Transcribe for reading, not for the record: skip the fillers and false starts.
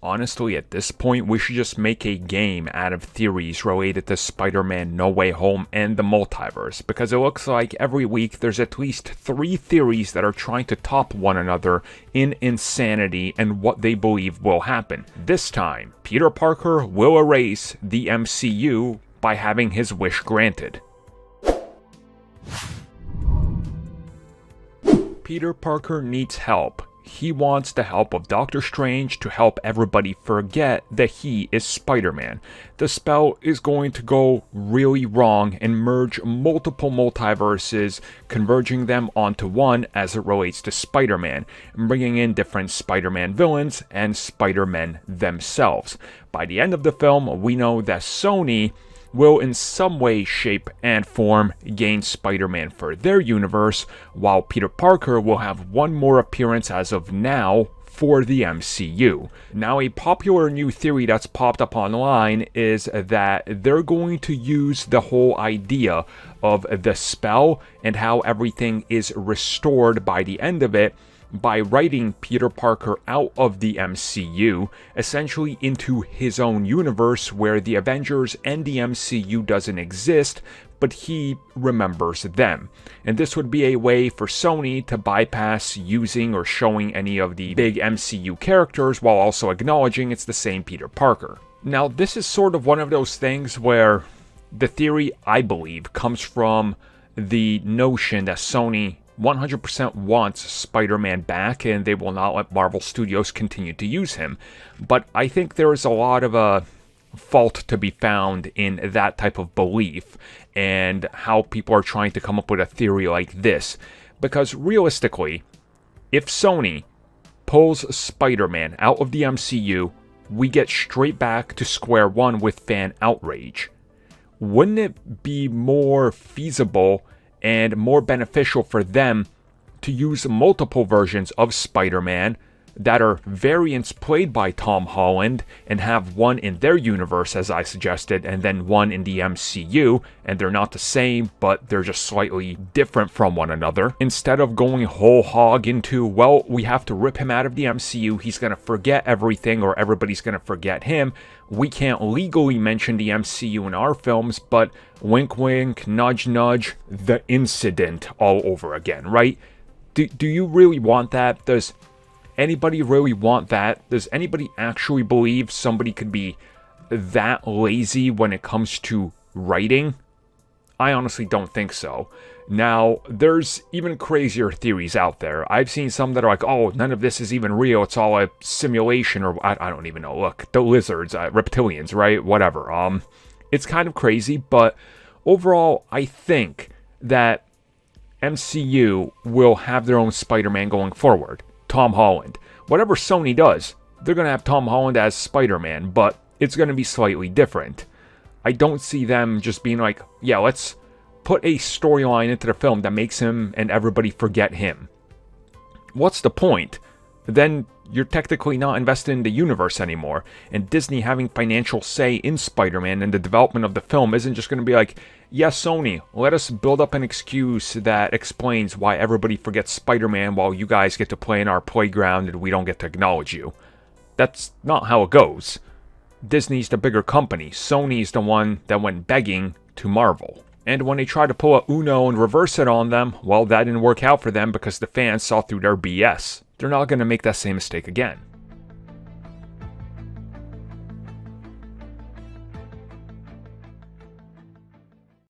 Honestly, at this point, we should just make a game out of theories related to Spider-Man No Way Home and the multiverse, because it looks like every week there's at least 3 theories that are trying to top one another in insanity and what they believe will happen. This time, Peter Parker will erase the MCU by having his wish granted. Peter Parker needs help. He wants the help of Doctor Strange to help everybody forget that he is Spider-Man. The spell is going to go really wrong and merge multiple multiverses, converging them onto one as it relates to Spider-Man, and bringing in different Spider-Man villains and Spider-Men themselves. By the end of the film, we know that Sony will in some way, shape, and form gain Spider-Man for their universe, while Peter Parker will have one more appearance as of now for the MCU. Now, a popular new theory that's popped up online is that they're going to use the whole idea of the spell and how everything is restored by the end of it by writing Peter Parker out of the MCU, essentially into his own universe where the Avengers and the MCU doesn't exist, but he remembers them. And this would be a way for Sony to bypass using or showing any of the big MCU characters while also acknowledging it's the same Peter Parker. Now, this is sort of one of those things where the theory, I believe, comes from the notion that Sony 100% wants Spider-Man back and they will not let Marvel Studios continue to use him. But I think there is a lot of a fault to be found in that type of belief and how people are trying to come up with a theory like this. Because realistically, if Sony pulls Spider-Man out of the MCU, we get straight back to square one with fan outrage. Wouldn't it be more feasible and more beneficial for them to use multiple versions of Spider-Man that are variants played by Tom Holland and have one in their universe, as I suggested, and then one in the MCU, and they're not the same, but they're just slightly different from one another, instead of going whole hog into, well, we have to rip him out of the MCU, he's going to forget everything, or everybody's going to forget him. We can't legally mention the MCU in our films, but wink wink, nudge nudge, the incident all over again, right? Do you really want that? Does anybody really want that? Does anybody actually believe somebody could be that lazy when it comes to writing? I honestly don't think so. Now, there's even crazier theories out there. I've seen some that are like, oh, none of this is even real. It's all a simulation, or I don't even know. Look, the lizards, reptilians, right? Whatever. It's kind of crazy, but overall, I think that MCU will have their own Spider-Man going forward. Tom Holland. Whatever Sony does, they're going to have Tom Holland as Spider-Man, but it's going to be slightly different. I don't see them just being like, yeah, let's put a storyline into the film that makes him and everybody forget him. What's the point? Then you're technically not invested in the universe anymore, and Disney having financial say in Spider-Man and the development of the film isn't just going to be like, yes, Sony, let us build up an excuse that explains why everybody forgets Spider-Man while you guys get to play in our playground and we don't get to acknowledge you. That's not how it goes. Disney's the bigger company. Sony's the one that went begging to Marvel. And when they tried to pull a Uno and reverse it on them, well, that didn't work out for them because the fans saw through their BS. They're not going to make that same mistake again.